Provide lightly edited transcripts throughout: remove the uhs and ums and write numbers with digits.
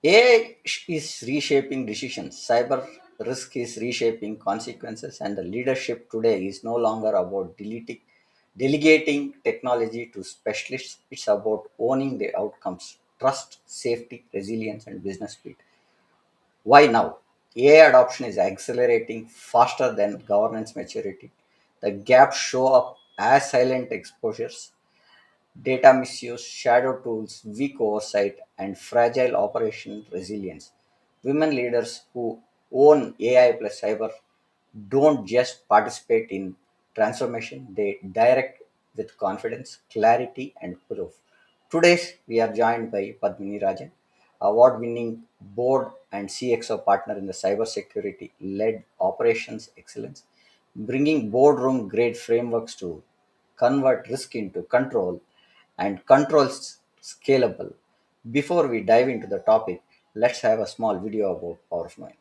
AI is reshaping decisions, cyber risk is reshaping consequences, and the leadership today is no longer about delegating technology to specialists. It's about owning the outcomes, trust, safety, resilience, and business speed. Why now? AI adoption is accelerating faster than governance maturity. The gaps show up as silent exposures, data misuse, shadow tools, weak oversight, and fragile operation resilience. Women leaders who own AI plus cyber don't just participate in transformation, they direct with confidence, clarity, and proof. Today, we are joined by Padmini Rajan, award winning board and CXO partner in the cybersecurity led operations excellence, bringing boardroom grade frameworks to convert risk into control and controls scalable. Before we dive into the topic, let's have a small video about Power of Mind.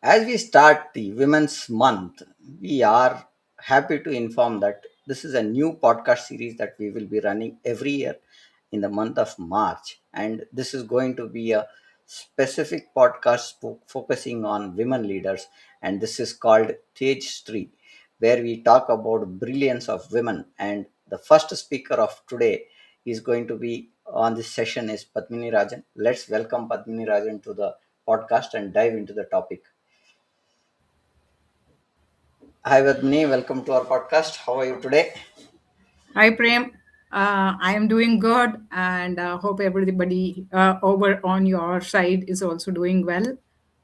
As we start the Women's Month, we are happy to inform that this is a new podcast series that we will be running every year in the month of March. And this is going to be a specific podcast focusing on women leaders. And this is called Tej Street, where we talk about brilliance of women. And the first speaker of today is going to be on this session is Padmini Rajan. Let's welcome Padmini Rajan to the podcast and dive into the topic. Hi, Vadni. Welcome to our podcast. How are you today? Hi, Prem. I am doing good and hope everybody over on your side is also doing well.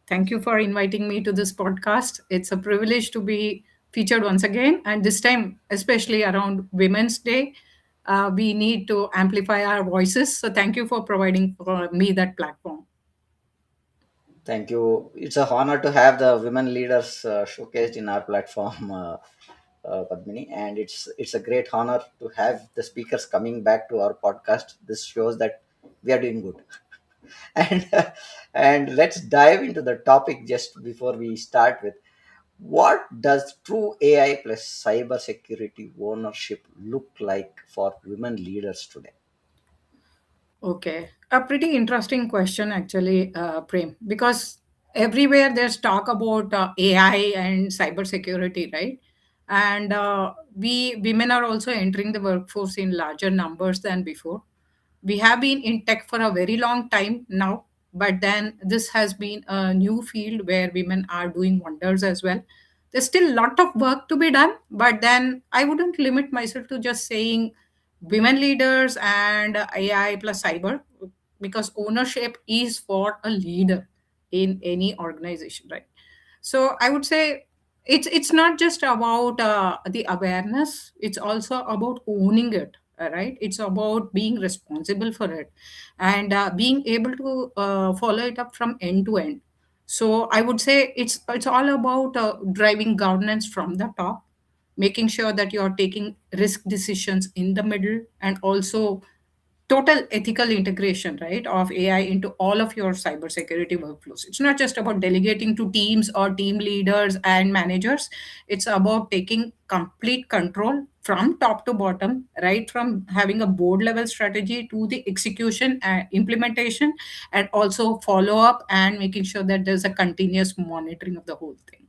Thank you for inviting me to this podcast. It's a privilege to be featured once again, and this time, especially around Women's Day, we need to amplify our voices. So, thank you for providing for me that platform. Thank you. It's a honor to have the women leaders showcased in our platform, Padmini, and it's a great honor to have the speakers coming back to our podcast. This shows that we are doing good. And and let's dive into the topic just before we start with what does true AI plus cyber security ownership look like for women leaders today? Okay, a pretty interesting question actually, Prem, because everywhere there's talk about AI and cybersecurity, right? And we women are also entering the workforce in larger numbers than before. We have been in tech for a very long time now, but then this has been a new field where women are doing wonders as well. There's still a lot of work to be done, but then I wouldn't limit myself to just saying women leaders and AI plus cyber, because ownership is for a leader in any organization, right? So I would say it's not just about the awareness; it's also about owning it. Right? It's about being responsible for it and being able to follow it up from end to end. So I would say it's all about driving governance from the top, making sure that you're taking risk decisions in the middle, and also total ethical integration, right, of AI into all of your cybersecurity workflows. It's not just about delegating to teams or team leaders and managers. It's about taking complete control from top to bottom, right, from having a board level strategy to the execution and implementation, and also follow up and making sure that there's a continuous monitoring of the whole thing.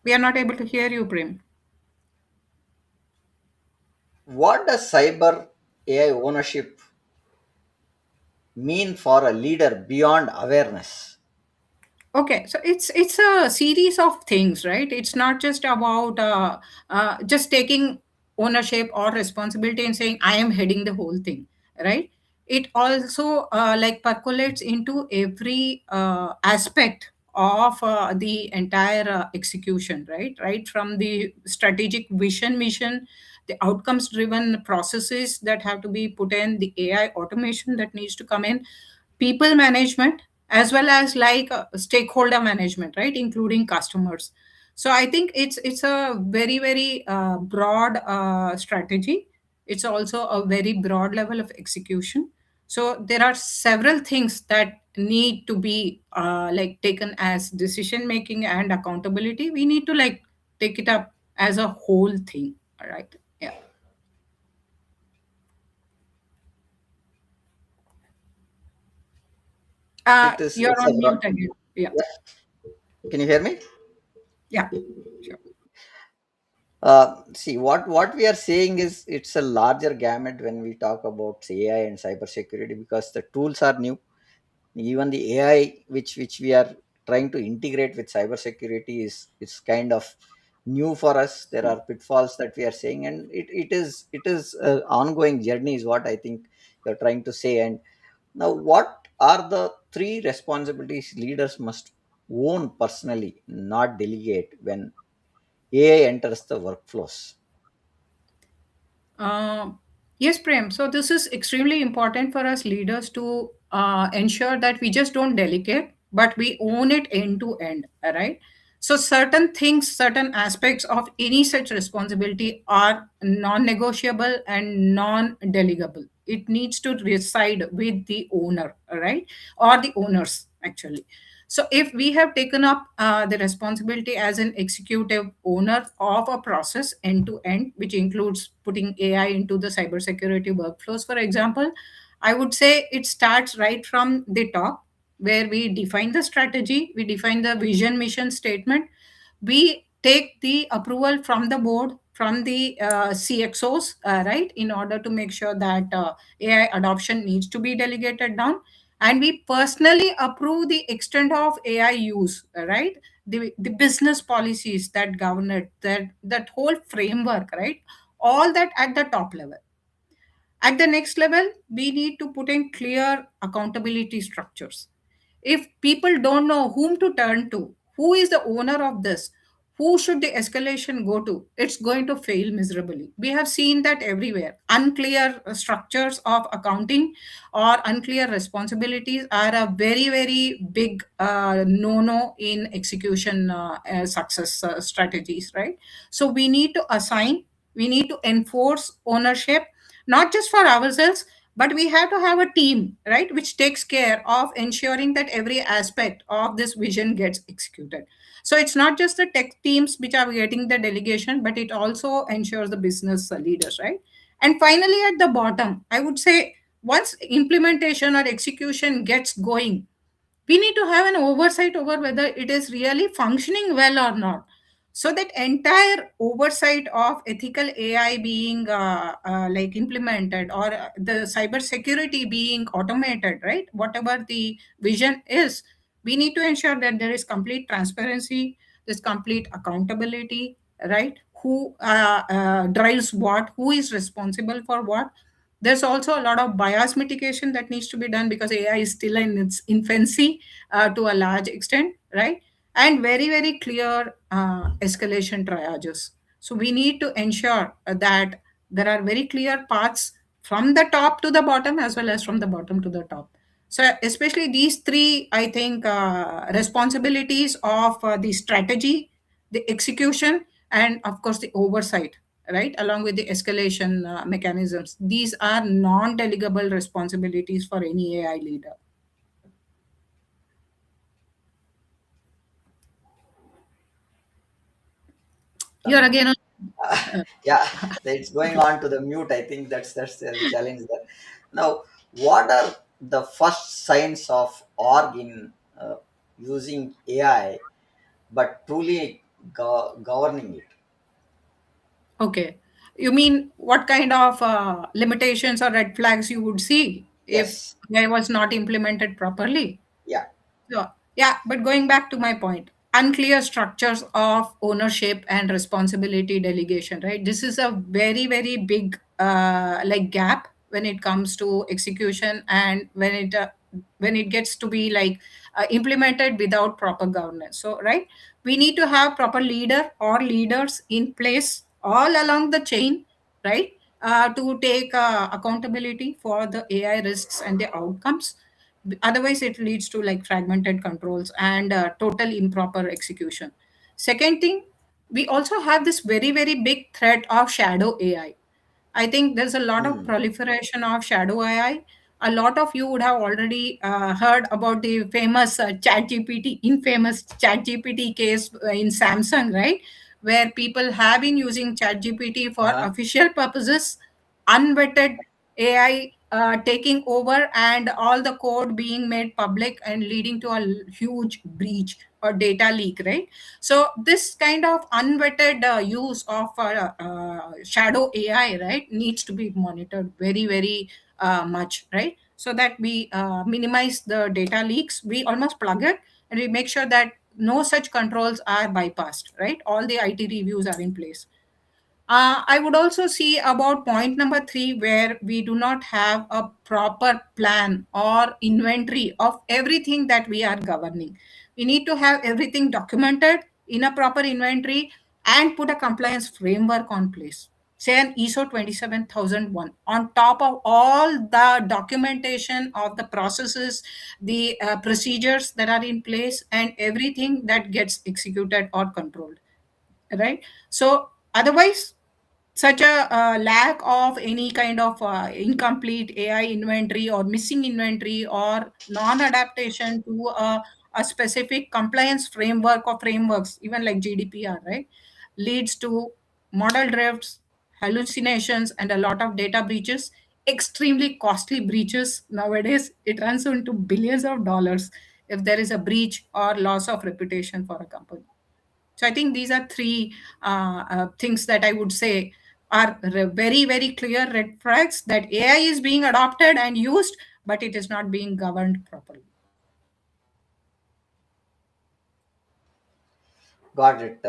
We are not able to hear you, Prem. What does cyber AI ownership mean for a leader beyond awareness? Okay, so it's a series of things, right? It's not just about just taking ownership or responsibility and saying I am heading the whole thing, right? It also like percolates into every aspect of the entire execution, right? Right from the strategic vision, mission, the outcomes driven processes that have to be put in, the AI automation that needs to come in, people management, as well as like stakeholder management, right, including customers. So I think it's a very very broad strategy. It's also a very broad level of execution. So there are several things that need to be like taken as decision making and accountability. We need to like take it up as a whole thing. All right. Yeah. You're It's a on broad. mute again. Yeah. Yeah. Can you hear me? Yeah. Sure. See, what we are saying is it's a larger gamut when we talk about AI and cybersecurity, because the tools are new. Even the AI which we are trying to integrate with cybersecurity is kind of new for us. There are pitfalls that we are saying, and it is an ongoing journey, is what I think you're trying to say. And now, what are the three responsibilities leaders must own personally, not delegate, when AI enters the workflows? Uh, yes, Prem. So this is extremely important for us leaders to ensure that we just don't delegate, but we own it end to end. All right. So certain things, certain aspects of any such responsibility are non-negotiable and non-delegable. It needs to reside with the owner, all right, or the owners actually. So, if we have taken up the responsibility as an executive owner of a process end to end, which includes putting AI into the cybersecurity workflows, for example, I would say it starts right from the top, where we define the strategy, we define the vision, mission statement, we take the approval from the board, from the CXOs, right, in order to make sure that AI adoption needs to be delegated down, and we personally approve the extent of AI use, right? The business policies that govern it, that whole framework, right? All that at the top level. At the next level, we need to put in clear accountability structures. If people don't know whom to turn to, who is the owner of this, who should the escalation go to, it's going to fail miserably. We have seen that everywhere. Unclear structures of accounting or unclear responsibilities are a very very big no-no in execution success strategies, right? So we need to assign, we need to enforce ownership, not just for ourselves, but we have to have a team, right, which takes care of ensuring that every aspect of this vision gets executed. So it's not just the tech teams which are getting the delegation, but it also ensures the business leaders, right? And finally, at the bottom, I would say once implementation or execution gets going, we need to have an oversight over whether it is really functioning well or not. So that entire oversight of ethical AI being like implemented, or the cyber security being automated, right, whatever the vision is, we need to ensure that there is complete transparency, there's complete accountability, right? Who drives what, who is responsible for what. There's also a lot of bias mitigation that needs to be done, because AI is still in its infancy to a large extent, right? And very, very clear escalation triages. So we need to ensure that there are very clear paths from the top to the bottom, as well as from the bottom to the top. So especially these three, I think, responsibilities of the strategy, the execution, and of course the oversight, right, along with the escalation mechanisms. These are non-delegable responsibilities for any AI leader. You're again on. uh, Yeah, it's going on to the mute. I think that's the challenge there. Now, what are the first signs of org in using AI, but truly governing it. Okay. You mean what kind of limitations or red flags you would see if Yes. AI was not implemented properly? Yeah. Sure. Yeah, but going back to my point, unclear structures of ownership and responsibility delegation, right? This is a very, very big like gap when it comes to execution, and when it gets to be like implemented without proper governance. So, right, we need to have proper leader or leaders in place all along the chain, right? To take accountability for the AI risks and the outcomes. Otherwise it leads to like fragmented controls and total improper execution. Second thing, we also have this very, very big threat of shadow AI. I think there's a lot of Hmm. proliferation of shadow AI. A lot of you would have already heard about the famous ChatGPT, infamous ChatGPT case in Samsung, right? Where people have been using ChatGPT for Uh-huh. official purposes, unvetted AI taking over, and all the code being made public and leading to a huge breach or data leak, right? So this kind of unvetted use of shadow AI, right, needs to be monitored very, very much, right? So that we minimize the data leaks, we almost plug it, and we make sure that no such controls are bypassed, right? All the IT reviews are in place. I would also see about point number three, where we do not have a proper plan or inventory of everything that we are governing. We need to have everything documented in a proper inventory and put a compliance framework on place. Say an ISO 27001 on top of all the documentation of the processes, the procedures that are in place, and everything that gets executed or controlled, right? So otherwise, such a lack of any kind of incomplete AI inventory or missing inventory or non-adaptation to a specific compliance framework or frameworks, even like GDPR, right, leads to model drifts, hallucinations, and a lot of data breaches. Extremely costly breaches nowadays. It runs into billions of dollars if there is a breach or loss of reputation for a company. So I think these are three things that I would say are very, very clear red flags that AI is being adopted and used, but it is not being governed properly. Got it.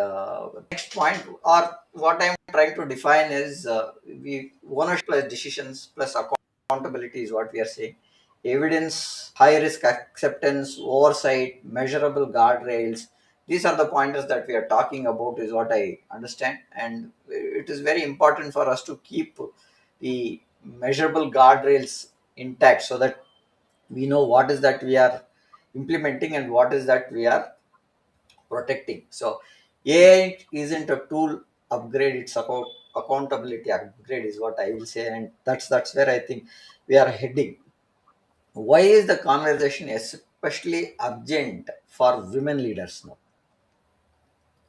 Next point, or what I'm trying to define is we ownership plus decisions plus accountability is what we are saying. Evidence, high risk acceptance, oversight, measurable guardrails. These are the pointers that we are talking about, is what I understand. And it is very important for us to keep the measurable guardrails intact so that we know what is that we are implementing and what is that we are protecting. So AI isn't a tool upgrade; it's about accountability upgrade, is what I will say, and that's where I think we are heading. Why is the conversation especially urgent for women leaders now?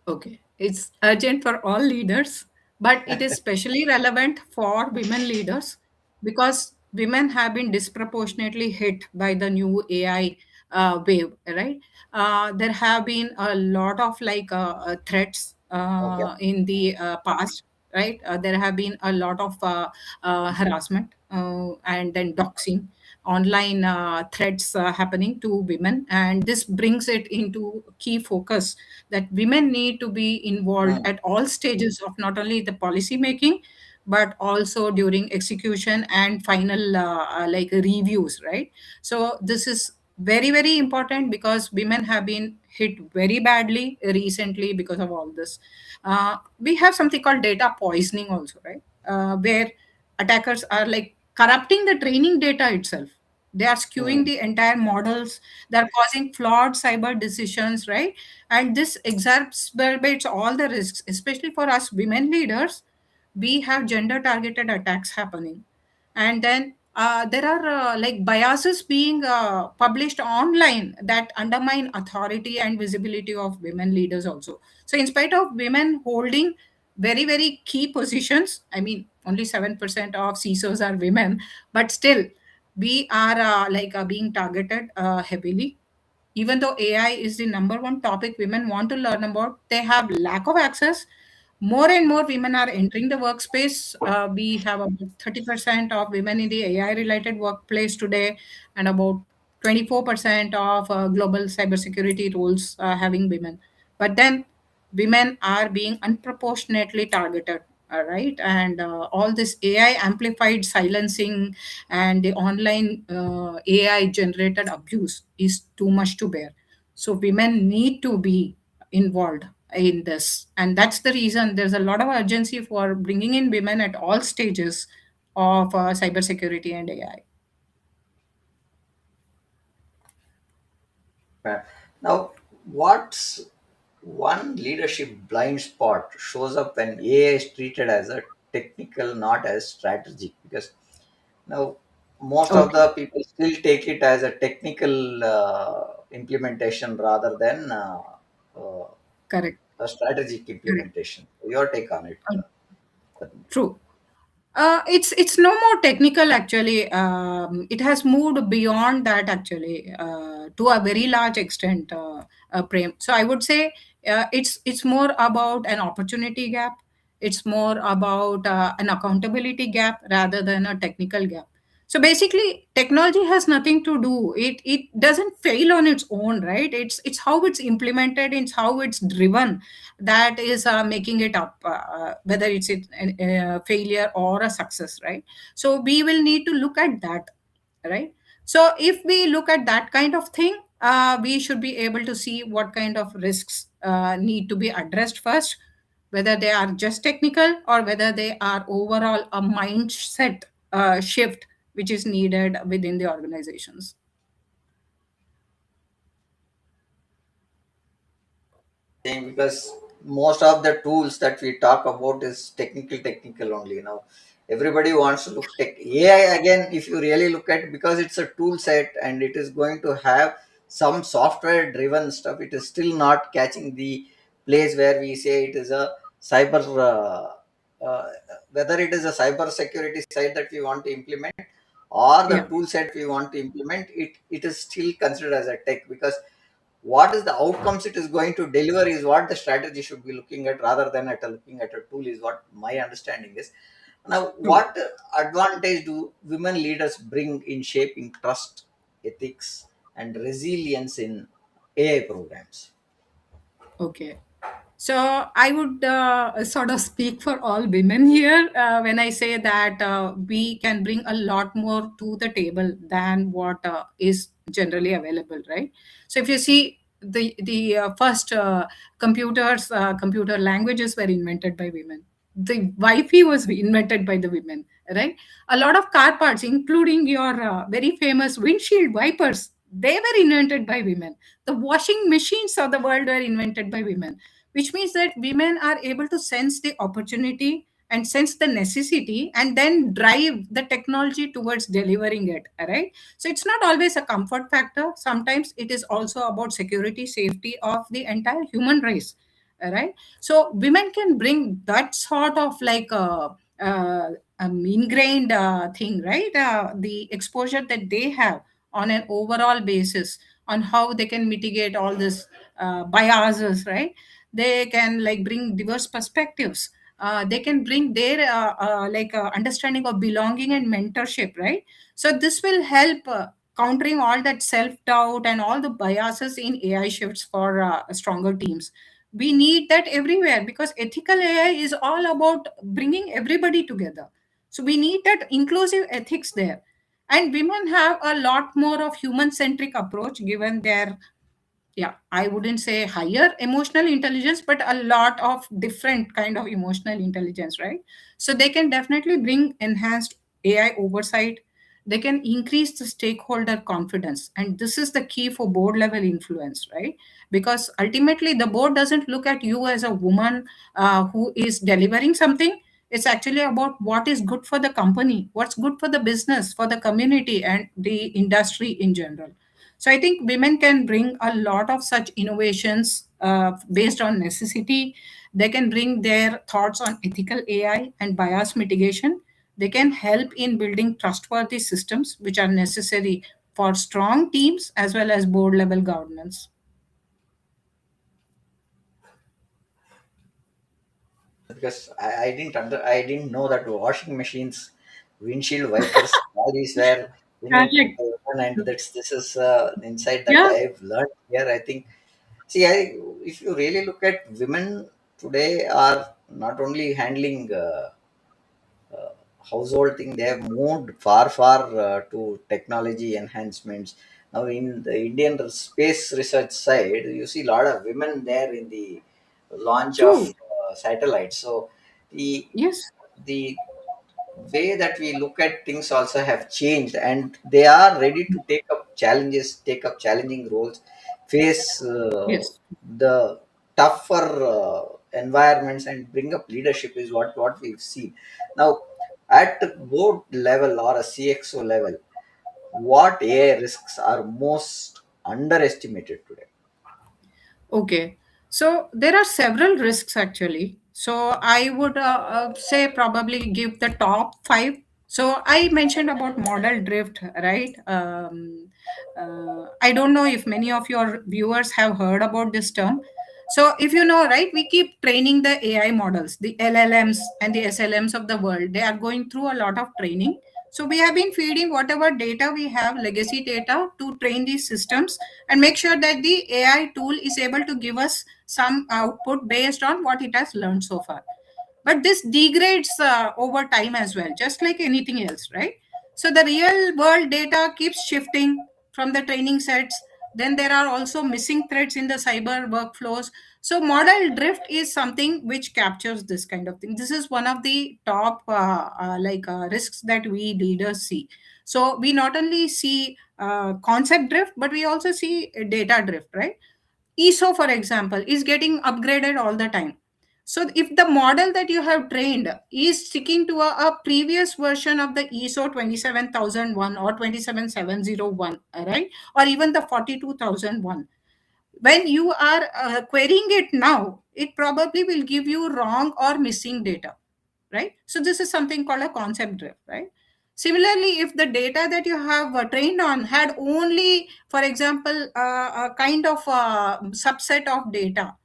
Okay. It's urgent for all leaders, but it is especially relevant for women leaders because women have been disproportionately hit by the new AI wave, right? There have been a lot of like threats Okay. in the past, right? There have been a lot of harassment and then doxing, online threats happening to women, and this brings it into key focus that women need to be involved Hmm. at all stages of not only the policy making but also during execution and final like reviews, right? So this is very, very important because women have been hit very badly recently because of all this. We have something called data poisoning also, right? Where attackers are like corrupting the training data itself. They are skewing Hmm. the entire models. They're causing flawed cyber decisions, right? And this exacerbates all the risks, especially for us women leaders. We have gender targeted attacks happening, and then there are like biases being published online that undermine authority and visibility of women leaders also. So in spite of women holding very, very key positions, I mean only 7% of CISOs are women, but still we are like being targeted heavily. even though AI is the number one topic women want to learn about, they have lack of access. More and more women are entering the workspace. We have about 30% of women in the AI related workplace today, and about 24% of global cybersecurity roles having women. But then women are being unproportionately targeted, right? And all this AI amplified silencing and the online AI generated abuse is too much to bear. So women need to be involved in this, and that's the reason there's a lot of urgency for bringing in women at all stages of cybersecurity and AI. Uh, Now, what's one leadership blind spot shows up when AI is treated as a technical, not as strategic? Because now most of Okay, the people still take it as a technical implementation rather than uh, correct, a strategic correct. implementation. Your take on it? Padma? True. It's no more technical actually. It has moved beyond that actually to a very large extent, Prem. So I would say it's more about an opportunity gap. It's more about an accountability gap rather than a technical gap. So basically, technology has nothing to do. It doesn't fail on its own, right? It's how it's implemented. It's how it's driven that is making it up, whether it's a failure or a success, right? So we will need to look at that, right? So if we look at that kind of thing, we should be able to see what kind of risks need to be addressed first, whether they are just technical or whether they are overall a mindset shift which is needed within the organizations. Thing, because most of the tools that we talk about is technical only. Now everybody wants to look tech. AI again, if you really look at, because it's a tool set and it is going to have some software driven stuff, it is still not catching the place where we say it is a cyber uh, whether it is a cyber security side that we want to implement or the Yeah, tool set we want to implement, it is still considered as a tech, because what is the outcomes it is going to deliver is what the strategy should be looking at rather than at looking at a tool, is what my understanding is. Now, true. what advantage do women leaders bring in shaping trust, ethics, and resilience in AI programs? Okay. So I would sort of speak for all women here when I say that we can bring a lot more to the table than what is generally available, right? So if you see the first computer languages were invented by women. The Wi-Fi was invented by the women, right? A lot of car parts, including your very famous windshield wipers, they were invented by women. The washing machines of the world were invented by women, which means that women are able to sense the opportunity and sense the necessity and then drive the technology towards delivering it, right? So it's not always a comfort factor. Sometimes it is also about security, safety of the entire human race, right? So women can bring that sort of like a ingrained thing, right? The exposure that they have on an overall basis on how they can mitigate all this biases, right? They can like bring diverse perspectives. They can bring their understanding of belonging and mentorship, right? So this will help countering all that self doubt and all the biases in AI shifts for stronger teams. We need that everywhere because ethical AI is all about bringing everybody together. So we need that inclusive ethics there. And women have a lot more of human centric approach given their, yeah, I wouldn't say higher emotional intelligence, but a lot of different kind of emotional intelligence, right? So they can definitely bring enhanced AI oversight. They can increase the stakeholder confidence, and this is the key for board level influence, right? Because ultimately the board doesn't look at you as a woman who is delivering something. It's actually about what is good for the company, what's good for the business, for the community and the industry in general. So I think women can bring a lot of such innovations based on necessity. They can bring their thoughts on ethical AI and bias mitigation. They can help in building trustworthy systems which are necessary for strong teams as well as board level governance. Because I didn't know that washing machines, windshield wipers, all these were invented Correct. by women, and this is insight that Yeah. I've learned here. I think, see, if you really look at women today are not only handling household thing, they have moved far to technology enhancements. Now in the Indian space research side, you see a lot of women there in the launch of True. satellites. So the Yes. the way that we look at things also have changed, and they are ready to take up challenging roles, face Yes. the tougher environments, and bring up leadership is what we've seen now. At the board level or a CXO level, what AI risks are most underestimated today? Okay. So there are several risks actually. So I would say probably give the top five. So I mentioned about model drift, right? I don't know if many of your viewers have heard about this term. So if you know, right, we keep training the AI models, the LLMs and the SLMs of the world. They are going through a lot of training. So we have been feeding whatever data we have, legacy data, to train these systems and make sure that the AI tool is able to give us some output based on what it has learned so far. But this degrades over time as well, just like anything else, right? So the real world data keeps shifting from the training sets. Then there are also missing threads in the cyber workflows. So model drift is something which captures this kind of thing. This is one of the top risks that we leaders see. So we not only see concept drift, but we also see data drift, right? ESO, for example, is getting upgraded all the time. So if the model that you have trained is sticking to a previous version of the ESO 27001 or 27701, right? Or even the 42001, when you are querying it now, it probably will give you wrong or missing data, right? So this is something called a concept drift, right? Similarly, if the data that you have trained on had only, for example, a kind of subset of data,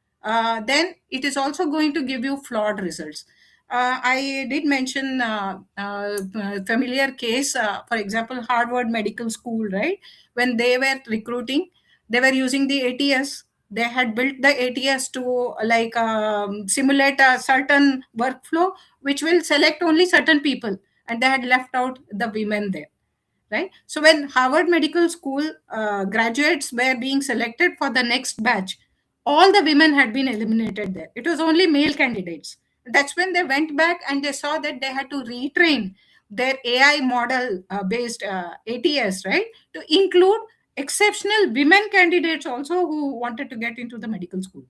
then it is also going to give you flawed results. I did mention familiar case, for example, Harvard Medical School, right? When they were recruiting, they were using the ATS. They had built the ATS to simulate a certain workflow which will select only certain people, and they had left out the women there, right? So when Harvard Medical School graduates were being selected for the next batch, all the women had been eliminated there. It was only male candidates. That's when they went back and they saw that they had to retrain their AI model based ATS, right, to include exceptional women candidates also who wanted to get into the medical school,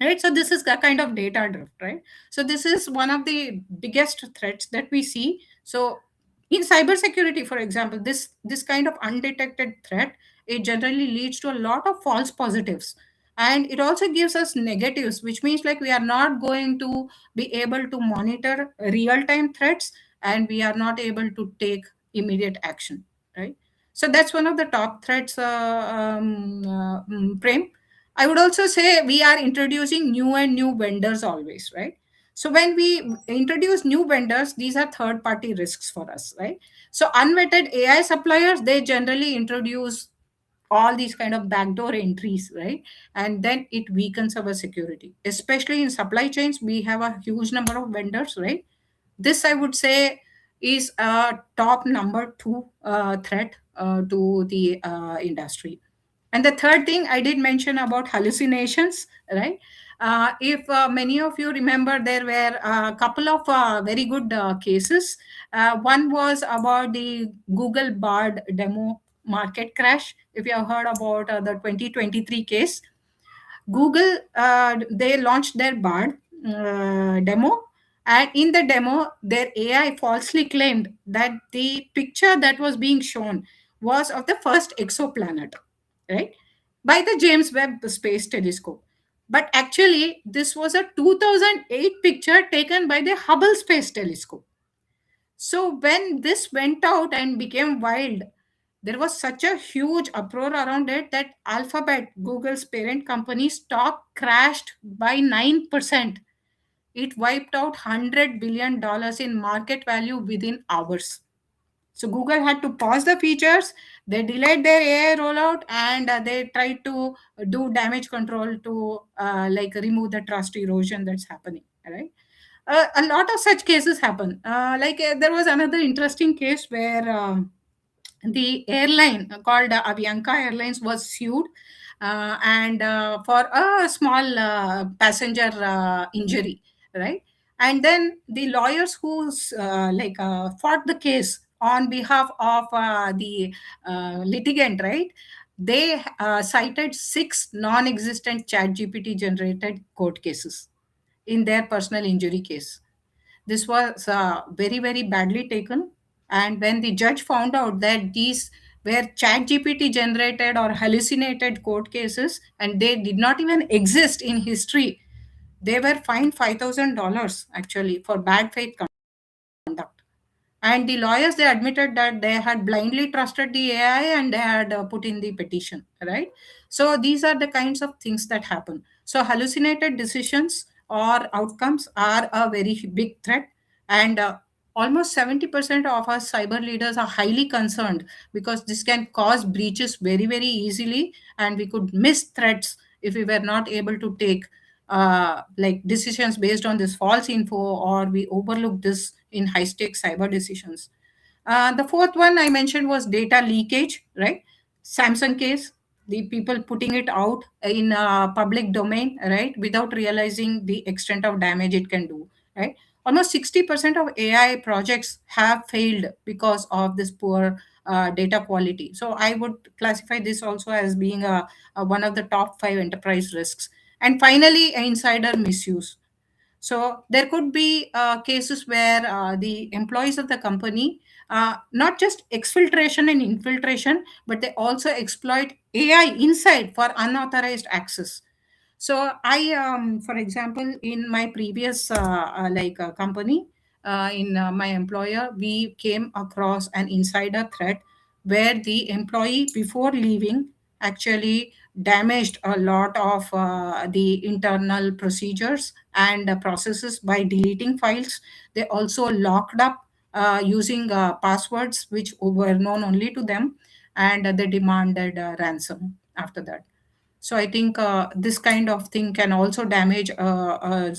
right? So this is a kind of data drift, right? So this is one of the biggest threats that we see. So in cybersecurity, for example, this kind of undetected threat, it generally leads to a lot of false positives, and it also gives us negatives, which means like we are not going to be able to monitor real time threats, and we are not able to take immediate action, right? So that's one of the top threats, Prem. I would also say we are introducing new and new vendors always, right? So when we introduce new vendors, these are third party risks for us, right? So unvetted AI suppliers, they generally introduce all these kind of backdoor entries, right? And then it weakens our security, especially in supply chains. We have a huge number of vendors, right? This, I would say, is a top number two threat to the industry. And the third thing I did mention about hallucinations, right? If many of you remember, there were a couple of very good cases. One was about the Google Bard demo market crash. If you have heard about the 2023 case, Google, they launched their Bard demo, and in the demo, their AI falsely claimed that the picture that was being shown was of the first exoplanet, right, by the James Webb Space Telescope. But actually, this was a 2008 picture taken by the Hubble Space Telescope. So when this went out and became wild, There was such a huge uproar around it that Alphabet, Google's parent company, stock crashed by 9%. It wiped out $100 billion in market value within hours. So Google had to pause the features. They delayed their AI rollout, and they tried to do damage control to like remove the trust erosion that's happening. Right. A lot of such cases happen. There was another interesting case where the airline called Avianca Airlines was sued, and for a small passenger injury, right? And then the lawyers who fought the case on behalf of the litigant, right? They cited six non-existent chat GPT generated court cases in their personal injury case. This was very, very badly taken. And when the judge found out that these were chat GPT generated or hallucinated court cases and they did not even exist in history, they were fined $5,000 actually for bad faith conduct. And the lawyers, they admitted that they had blindly trusted the AI and they had put in the petition, right? So these are the kinds of things that happen. So hallucinated decisions or outcomes are a very big threat. And almost 70% of us cyber leaders are highly concerned because this can cause breaches very, very easily. And we could miss threats if we were not able to take like decisions based on this false info, or we overlook this in high stakes cyber decisions. The fourth one I mentioned was data leakage, right? Samsung case, the people putting it out in public domain, right, without realizing the extent of damage it can do, right? Almost 60% of AI projects have failed because of this poor data quality. So I would classify this also as being one of the top five enterprise risks. And finally, insider misuse. So there could be cases where the employees of the company, not just exfiltration and infiltration, but they also exploit AI inside for unauthorized access. So I, for example, in my previous company, in my employer, we came across an insider threat where the employee before leaving actually damaged a lot of the internal procedures and processes by deleting files. They also locked up using passwords which were known only to them, and they demanded ransom after that. So I think this kind of thing can also damage a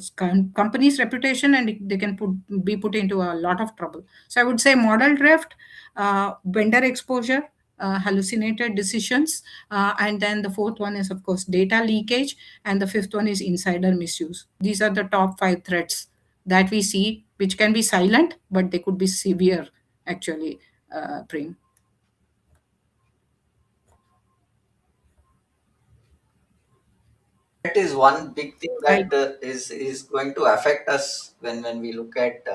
company's reputation, and they can be put into a lot of trouble. So I would say model drift, vendor exposure, hallucinated decisions, and then the fourth one is of course data leakage, and the fifth one is insider misuse. These are the top five threats that we see, which can be silent, but they could be severe actually, Prem. That is one big thing I that is going to affect us when we look at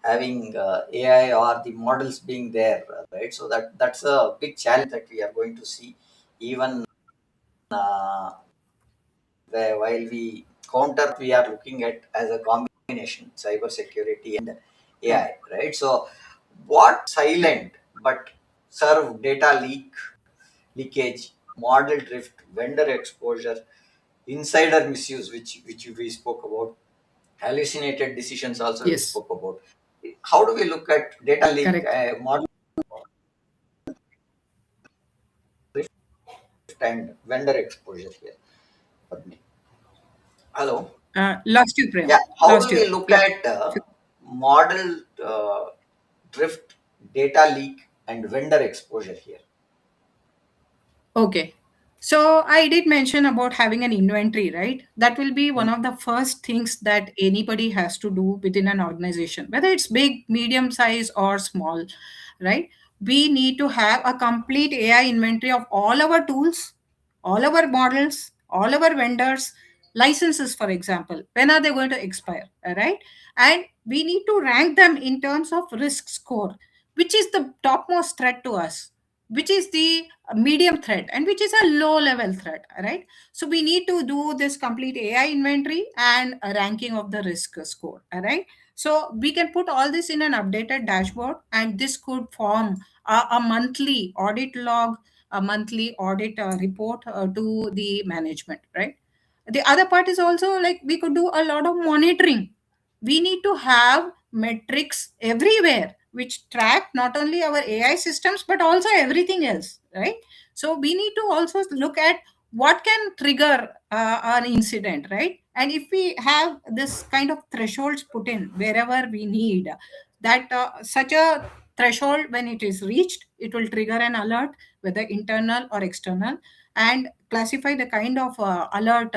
having AI or the models being there, right? So that's a big challenge that we are going to see, even uh, while we counter, we are looking at as a combination cyber security and Right. AI, right? So what silent but serve data leakage, model drift, vendor exposure, insider misuse, which we spoke about, hallucinated decisions also we Yes, spoke about. How do we look at data leak, correct. model drift and vendor exposure here? Padmi. Hello. Lost you, Prem. Yeah, how do Lost we you. look Yeah. at model drift, data leak, and vendor exposure here? Okay. So I did mention about having an inventory, right? That will be Mm. one of the first things that anybody has to do within an organization, whether it's big, medium size, or small, right? We need to have a complete AI inventory of all our tools, all our models, all our vendors, licenses, for example. When are they going to expire, right? And we need to rank them in terms of risk score, which is the topmost threat to us. which is the medium threat and which is a low level threat, right? So we need to do this complete AI inventory and a ranking of the risk score, all right? So we can put all this in an updated dashboard, and this could form a monthly audit log, a monthly audit report to the management, right? The other part is also like we could do a lot of monitoring. We need to have metrics everywhere which track not only our AI systems but also everything else, right? So we need to also look at what can trigger an incident, right? And if we have this kind of thresholds put in wherever we need, that such a threshold, when it is reached, it will trigger an alert, whether internal or external, and classify the kind of alert,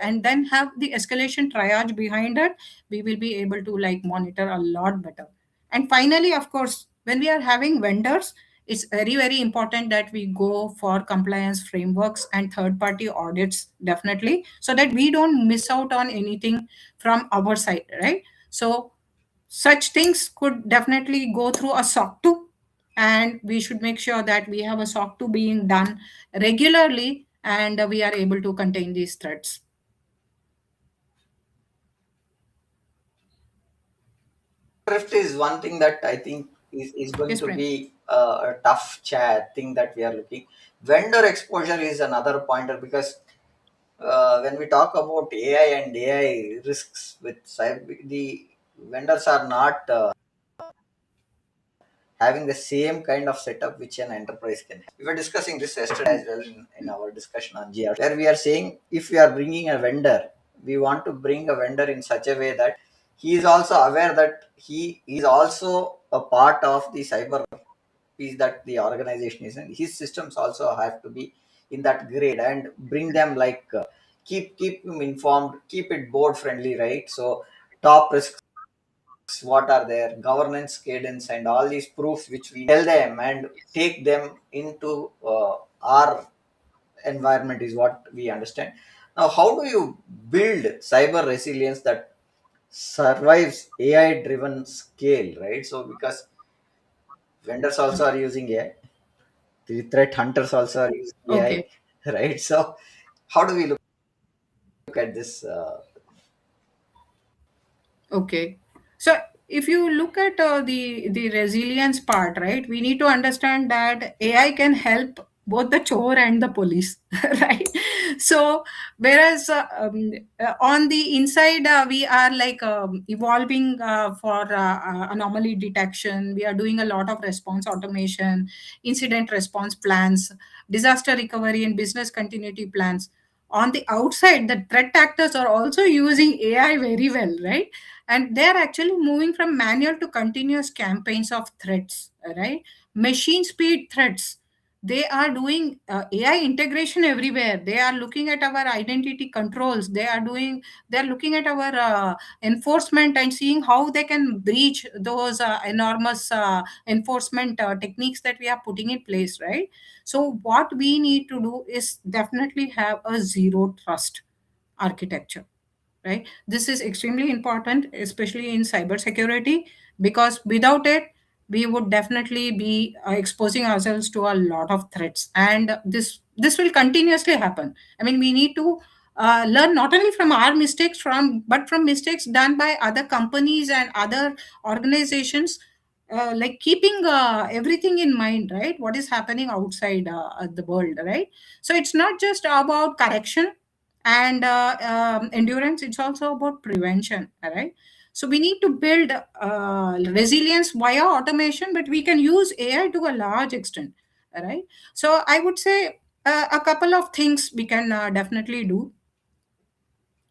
and then have the escalation triage behind it. We will be able to like monitor a lot better. And finally, of course, when we are having vendors, it's very very important that we go for compliance frameworks and third party audits, definitely, so that we don't miss out on anything from our side, right? So such things could definitely go through a SOC 2, and we should make sure that we have a SOC 2 being done regularly, and we are able to contain these threats. Drift is one thing that I think is going Yes, to Prem. be a tough chat thing that we are looking. Vendor exposure is another pointer because when we talk about AI and AI risks with cyber, the vendors are not having the same kind of setup which an enterprise can have. We were discussing this yesterday as well in our discussion on GR, where we are saying if we are bringing a vendor, we want to bring a vendor in such a way that he is also aware that he is also a part of the cyber piece that the organization is in. His systems also have to be in that grade and bring them like keep him informed, keep it board friendly, right? So top risks, what are there, governance cadence, and all these proofs which we tell them and take them into our environment is what we understand. Now, how do you build cyber resilience that survives AI driven scale, right? So, because vendors also are using AI, the threat hunters also are using Okay. AI, right? So, how do we look at this? Okay. So if you look at the resilience part, right, we need to understand that AI can help both the chore and the police, right? So whereas on the inside, we are like evolving for anomaly detection. We are doing a lot of response automation, incident response plans, disaster recovery, and business continuity plans. On the outside, the threat actors are also using AI very well, right? And they're actually moving from manual to continuous campaigns of threats, right? Machine speed threats. They are doing AI integration everywhere. They are looking at our identity controls. They're looking at our enforcement and seeing how they can breach those enormous enforcement techniques that we are putting in place, right? So what we need to do is definitely have a zero trust architecture, right? This is extremely important, especially in cybersecurity, because without it, we would definitely be exposing ourselves to a lot of threats, and this will continuously happen. I mean, we need to learn not only from our mistakes, but from mistakes done by other companies and other organizations, like keeping everything in mind, right? What is happening outside the world, right? So it's not just about correction and endurance, it's also about prevention, all right? So we need to build resilience via automation, but we can use AI to a large extent, all right? So I would say a couple of things we can definitely do.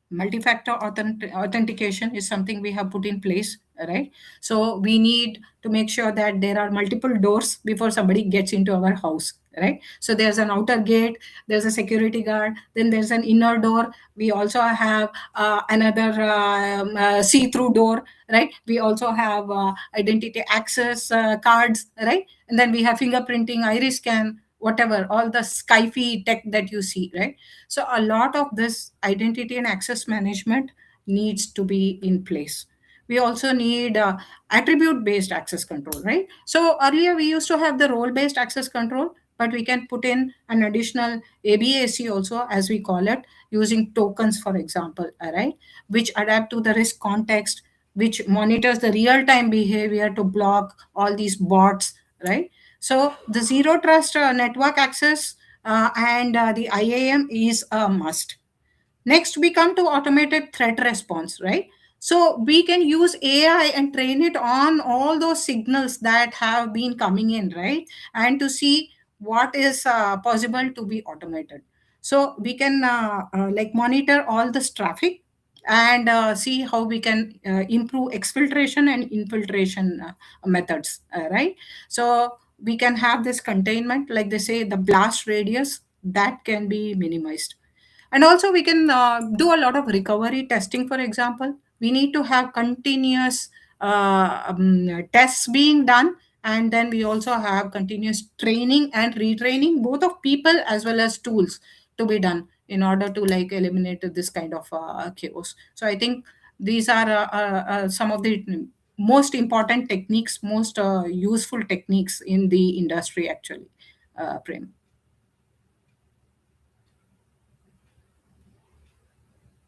Multi-factor authentication is something we have put in place, right? So we need to make sure that there are multiple doors before somebody gets into our house, right? So there's an outer gate, there's a security guard, then there's an inner door. We also have another see-through door, right? We also have identity access cards, right? And then we have fingerprinting, iris scan, whatever, all the skyfi tech that you see, right? So a lot of this identity and access management needs to be in place. We also need attribute based access control, right? So earlier we used to have the role based access control, but we can put in an additional ABAC also, as we call it, using tokens, for example, right, which adapt to the risk context, which monitors the real time behavior to block all these bots, right? So the zero trust network access and the IAM is a must. Next, we come to automated threat response, right? So we can use AI and train it on all those signals that have been coming in, right? And to see what is possible to be automated. So we can like monitor all this traffic and see how we can improve exfiltration and infiltration methods, right? So we can have this containment, like they say, the blast radius that can be minimized. And also we can do a lot of recovery testing. For example, we need to have continuous tests being done, and then we also have continuous training and retraining, both of people as well as tools, to be done in order to like eliminate this kind of chaos. So I think these are some of the most important techniques, most useful techniques in the industry actually, Prem.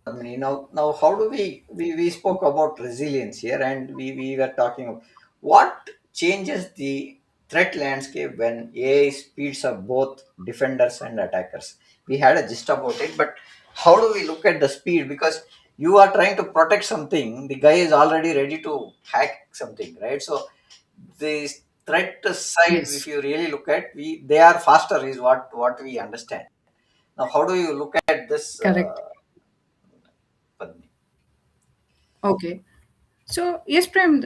Now how do we spoke about resilience here, and we were talking of what changes the threat landscape when AI speeds up both defenders and attackers. We had a gist about it, but how do we look at the speed? Because you are trying to protect something, the guy is already ready to hack something, right? So the threat side, if Yes, you really look at, we they are faster is what we understand. Now, how do you look at this, correct. Padmi? Okay. So, yes, Prem,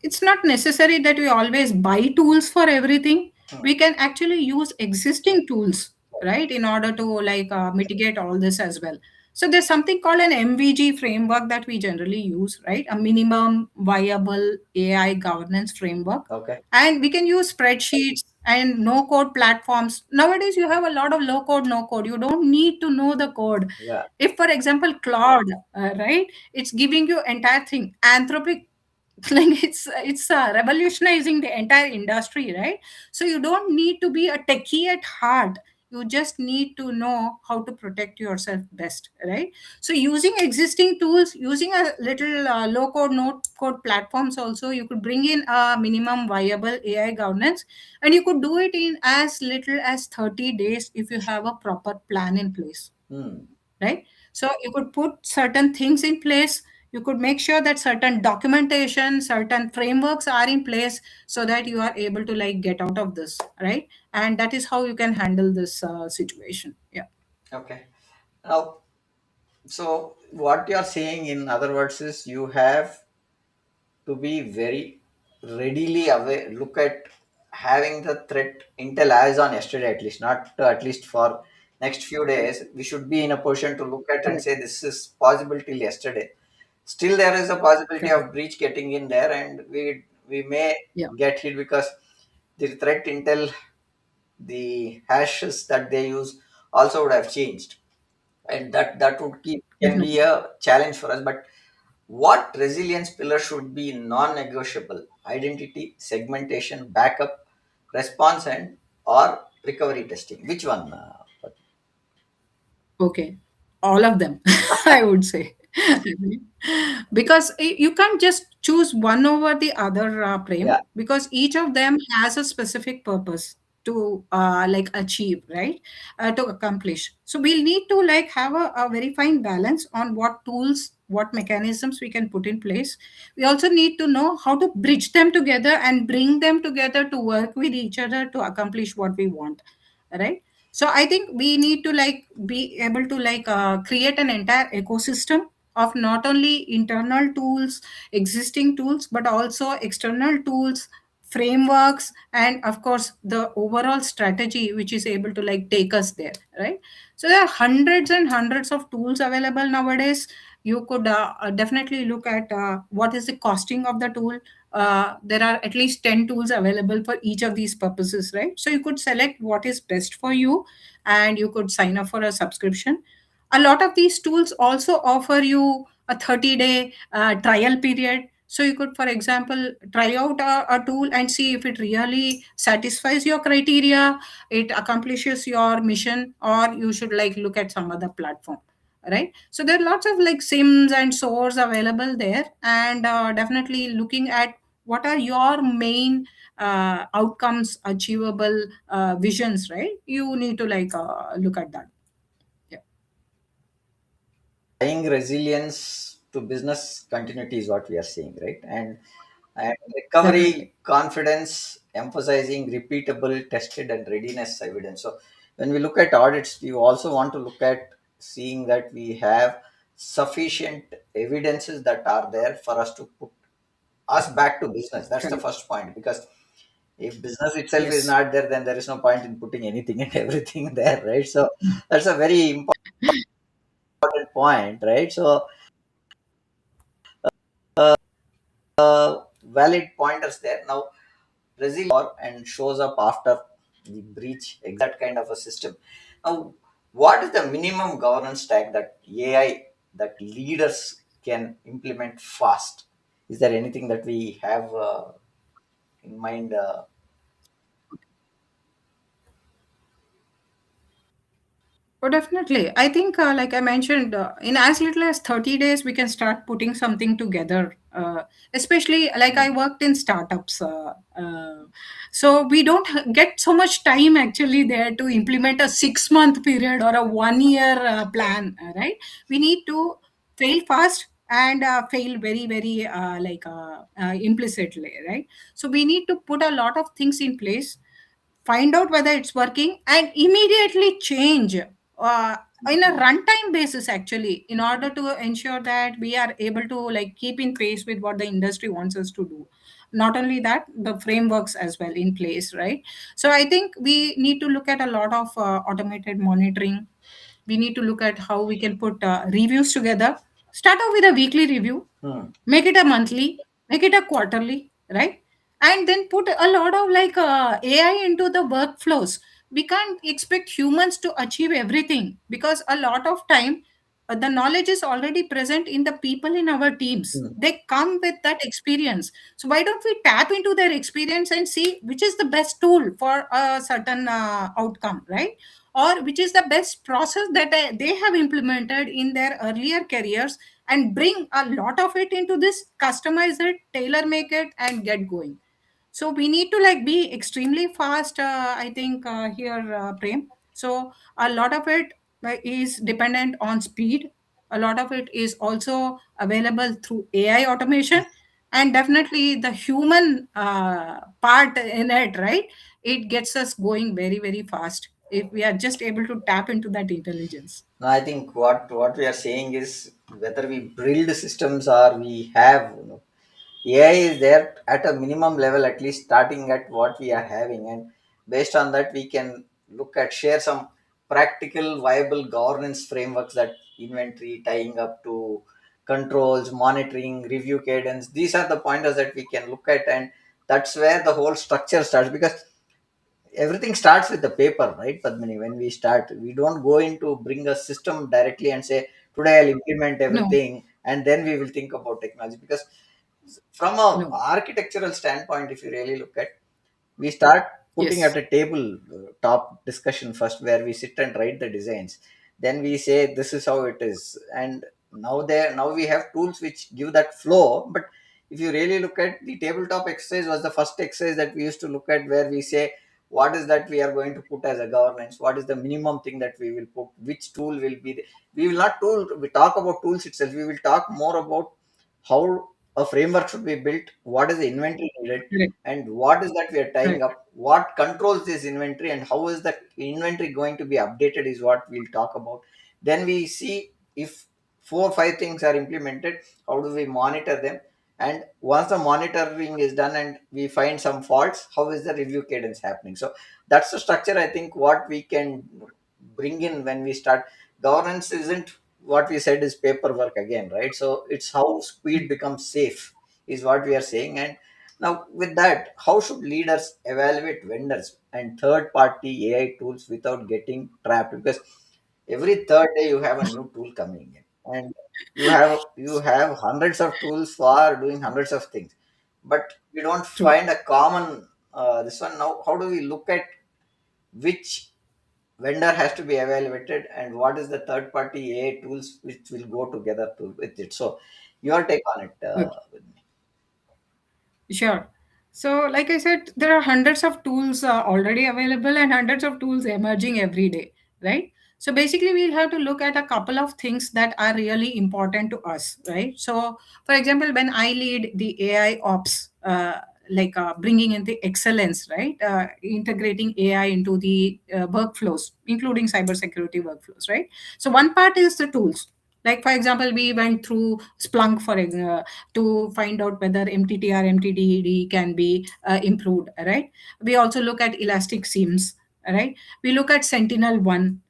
it's not necessary that we always buy tools for everything. Hmm. We can actually use existing tools, right, in order to like mitigate all this as well. So, there's something called an MVG framework that we generally use, right? A minimum viable AI governance framework. Okay. And we can use spreadsheets and no code platforms. Nowadays, you have a lot of low code, no code. You don't need to know the code. Yeah. If, for example, Claude, right, it's giving you entire thing. Anthropic, like it's revolutionizing the entire industry, right? So you don't need to be a techie at heart. You just need to know how to protect yourself best, right? So using existing tools, using a little low code, no code platforms also, you could bring in a minimum viable AI governance, and you could do it in as little as 30 days if you have a proper plan in place, Hmm. right? So you could put certain things in place. You could make sure that certain documentation, certain frameworks are in place, so that you are able to like get out of this, right? And that is how you can handle this situation. Yeah. Okay. Now, so what you are saying, in other words, is you have to be very readily aware, look at having the threat intel as on yesterday, at least, not at least for next few days. We should be in a position to look at and Correct. say this is possible till yesterday. Still, there is a possibility Correct. of breach getting in there, and we may Yeah. get hit because the threat intel, the hashes that they use also would have changed, and that would keep can be Definitely. a challenge for us. But what resilience pillar should be non-negotiable? Identity, segmentation, backup, response, and or recovery testing. Which one? Okay, all of them, I would say. Because you can't just choose one over the other, Yeah. Prem, because each of them has a specific purpose to like achieve, right? To accomplish. So we'll need to like have a very fine balance on what tools, what mechanisms we can put in place. We also need to know how to bridge them together and bring them together to work with each other to accomplish what we want, right? So I think we need to like be able to like create an entire ecosystem of not only internal tools, existing tools, but also external tools, frameworks, and of course the overall strategy which is able to like take us there, right? So there are hundreds and hundreds of tools available nowadays. You could definitely look at what is the costing of the tool. There are at least 10 tools available for each of these purposes, right? So you could select what is best for you, and you could sign up for a subscription. A lot of these tools also offer you a 30-day trial period. So you could, for example, try out a tool and see if it really satisfies your criteria, it accomplishes your mission, or you should like look at some other platform, right? So there are lots of like sims and source available there, and definitely looking at what are your main outcomes, achievable visions, right? You need to like look at that. Yeah, Tying resilience to business continuity is what we are seeing, right? And definitely. recovery confidence, emphasizing repeatable, tested, and readiness evidence. So when we look at audits, we also want to look at seeing that we have sufficient evidences that are there for us to put us back to business. That's the Right. first point, because if business itself is Yes. not there, then there is no point in putting anything and everything there, right? So that's a very important point, right? So valid pointers there. Now, Brazil and shows up after the breach, exact kind of a system. Now, what is the minimum governance stack that AI that leaders can implement fast? Is there anything that we have in mind? Oh, definitely. I think, like I mentioned, in as little as 30 days, we can start putting something together. Especially, like I Hmm, worked in startups. So we don't get so much time actually there to implement a 6 month period or a 1 year plan, right? We need to fail fast and fail very, very implicitly, right? So we need to put a lot of things in place, find out whether it's working, and immediately change in a runtime basis actually, in order to ensure that we are able to like keep in pace with what the industry wants us to do. Not only that, the frameworks as well in place, right? So I think we need to look at a lot of automated monitoring. We need to look at how we can put reviews together. Start off with a weekly review, hmm, make it a monthly, make it a quarterly, right? And then put a lot of like AI into the workflows. We can't expect humans to achieve everything, because a lot of time the knowledge is already present in the people in our teams. hmm. They come with that experience. So why don't we tap into their experience and see which is the best tool for a certain outcome, right? Or which is the best process that they have implemented in their earlier careers, and bring a lot of it into this, customize it, tailor make it, and get going. So we need to like be extremely fast, I think, here, Prem. So a lot of it is dependent on speed. A lot of it is also available through AI automation, and definitely the human part in it, right? It gets us going very, very fast if we are just able to tap into that intelligence. No, I think what we are saying is whether we build systems or we have, AI is there at a minimum level, at least starting at what we are having, and based on that, we can look at share some practical, viable governance frameworks, that inventory tying up to controls, monitoring, review cadence. These are the pointers that we can look at, and that's where the whole structure starts, because everything starts with the paper, right, Padmini? When we start, we don't go into bring a system directly and say, today I'll implement No, everything and then we will think about technology. Because from a no. architectural standpoint, if you really look at, we start putting at Yes. a table top discussion first, where we sit and write the designs, then we say this is how it is. And now we have tools which give that flow. But if you really look at, the tabletop exercise was the first exercise that we used to look at, where we say what is that we are going to put as a governance, what is the minimum thing that we will put, which tool will be we will not tool we talk about tools itself, we will talk more about how a framework should be built, what is the inventory needed, Correct. and what is that we are tying Correct. up, what controls this inventory, and how is that inventory going to be updated, is what we'll talk about. Then we see if 4 or 5 things are implemented, how do we monitor them, and once the monitoring is done and we find some faults, how is the review cadence happening? So that's the structure, I think, what we can bring in when we start. Governance isn't what we said is paperwork again, right? So it's how speed becomes safe, is what we are saying. And now, with that, how should leaders evaluate vendors and third party AI tools without getting trapped? Because every third day you have a new tool coming in. and you have hundreds of tools for doing hundreds of things, but we don't True. find a common this one. Now how do we look at which vendor has to be evaluated and what is the third party AI tools which will go together with it? So your take on it, with me. Sure. So, like I said, there are hundreds of tools already available and hundreds of tools emerging every day, right? So, basically, we'll have to look at a couple of things that are really important to us, right? So, for example, when I lead the AI ops, bringing in the excellence, right? Integrating AI into the workflows, including cybersecurity workflows, right? So, one part is the tools. Like, for example, we went through Splunk to find out whether MTTR, MTDD can be improved, right? We also look at elastic seams, right? We look at Sentinel-1.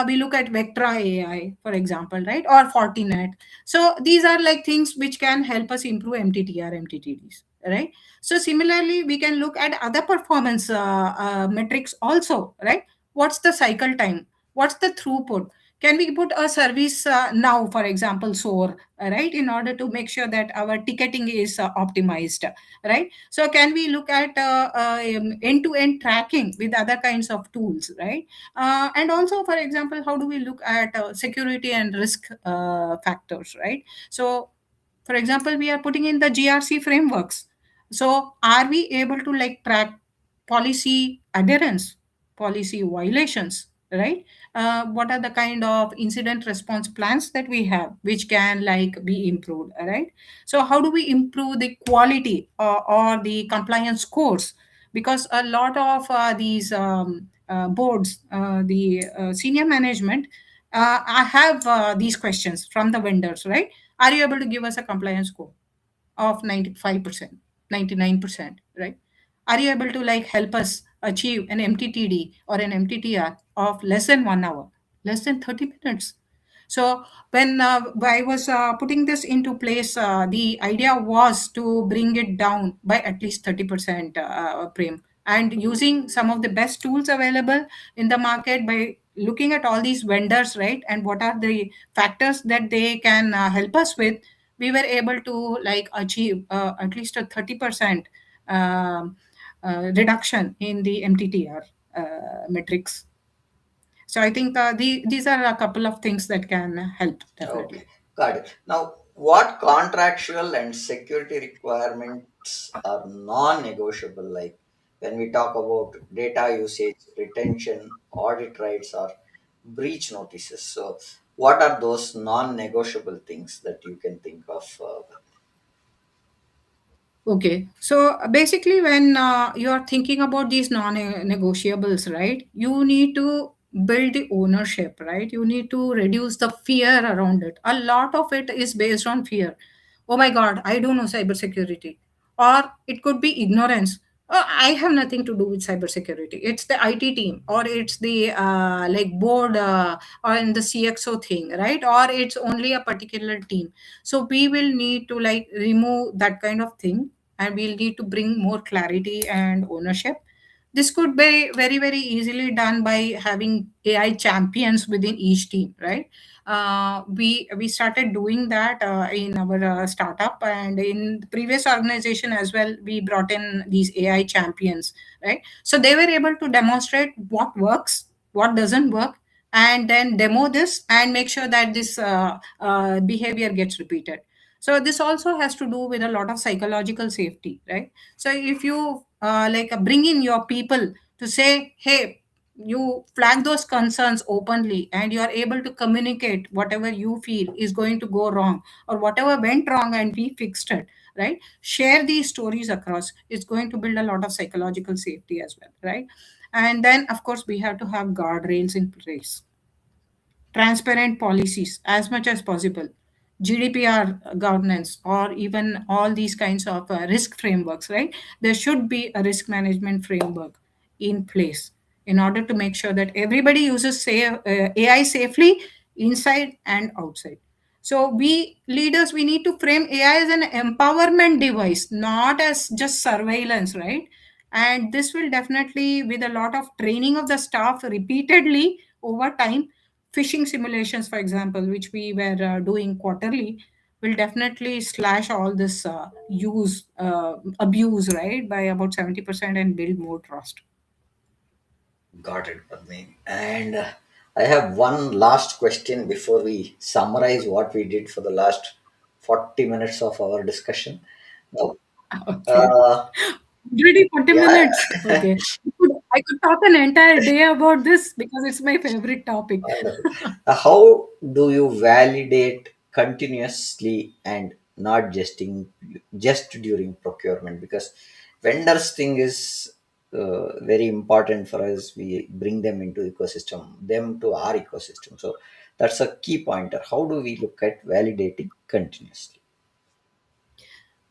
We look at Vectra AI, for example, right? Or Fortinet. So these are like things which can help us improve MTTR, MTTDs, right? So similarly, we can look at other performance metrics also, right? What's the cycle time? What's the throughput? Can we put a service now, for example, SOAR, right, in order to make sure that our ticketing is optimized, right? So can we look at end-to-end tracking with other kinds of tools, right? And also, for example, how do we look at security and risk factors, right? So for example, we are putting in the GRC frameworks. So are we able to like track policy adherence, policy violations, right? What are the kind of incident response plans that we have which can like be improved, right? So how do we improve the quality or the compliance scores? Because a lot of these boards, the senior management, I have these questions from the vendors, right? Are you able to give us a compliance score of 95%, 99%, right? Are you able to like help us achieve an MTTD or an MTTR of less than 1 hour, less than 30 minutes? So when I was putting this into place, the idea was to bring it down by at least 30%, Prem, and using some of the best tools available in the market by looking at all these vendors, right? And what are the factors that they can help us with, we were able to like achieve at least a 30% um, reduction in the MTTR metrics. So I think these are a couple of things that can help Okay, definitely. got it. Now, what contractual and security requirements are non-negotiable? Like when we talk about data usage, retention, audit rights, or breach notices. So, what are those non-negotiable things that you can think of? Okay, so basically, when you are thinking about these non-negotiables, right, you need to build the ownership, right? You need to reduce the fear around it. A lot of it is based on fear. Oh my God, I don't know cybersecurity, or it could be ignorance. I have nothing to do with cybersecurity. It's the IT team, or it's the like board, or in the CXO thing, right? Or it's only a particular team. So we will need to like remove that kind of thing, and we'll need to bring more clarity and ownership. This could be very very easily done by having AI champions within each team, right? We started doing that in our startup, and in the previous organization as well, we brought in these AI champions, right? So they were able to demonstrate what works, what doesn't work, and then demo this and make sure that this behavior gets repeated. So this also has to do with a lot of psychological safety, right? So if you bring in your people to say, hey, you flag those concerns openly and you are able to communicate whatever you feel is going to go wrong or whatever went wrong and we fixed it, right? Share these stories across. It's going to build a lot of psychological safety as well, right? And then of course we have to have guardrails in place, transparent policies as much as possible, GDPR governance, or even all these kinds of risk frameworks, right? There should be a risk management framework in place in order to make sure that everybody uses AI safely inside and outside. So we leaders, we need to frame AI as an empowerment device, not as just surveillance, right? And this will definitely, with a lot of training of the staff repeatedly over time, phishing simulations, for example, which we were doing quarterly, will definitely slash all this use abuse, right, by about 70% and build more trust. Got it, Padmini. And I have one last question before we summarize what we did for the last 40 minutes of our discussion. Now, Okay. uh, Already 40 yeah, minutes. Okay. I could talk an entire day about this because it's my favorite topic. wonderful. How do you validate continuously and not just during procurement? Because vendors thing is very important for us. We bring them into ecosystem, them to our ecosystem. So that's a key pointer. How do we look at validating continuously?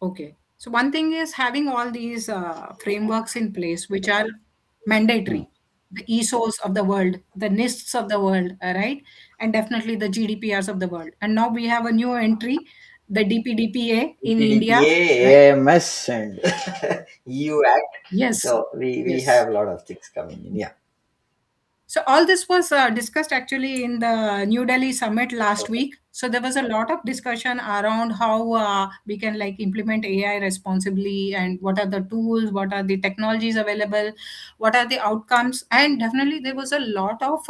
Okay. So one thing is having all these frameworks in place, which are Hmm. mandatory. The ESOs of the world, the NISTs of the world, right? And definitely the GDPRs of the world. And now we have a new entry, the DPDPA in India, PDPA, right? AMS, and EU Act. Yes. So we Yes. have a lot of things coming in. Yeah. So all this was discussed actually in the New Delhi summit last Okay. week. So there was a lot of discussion around how we can like implement AI responsibly and what are the tools, what are the technologies available, what are the outcomes, and definitely there was a lot of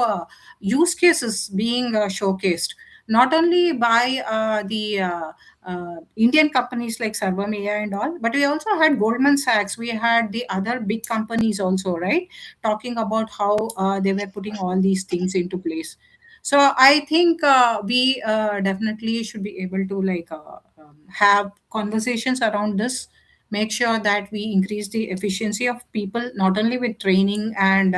use cases being showcased. Not only by the Indian companies like Servam AI and all, but we also had Goldman Sachs. We had the other big companies also, right? Talking about how they were putting all these things into place. So I think we definitely should be able to have conversations around this, make sure that we increase the efficiency of people, not only with training and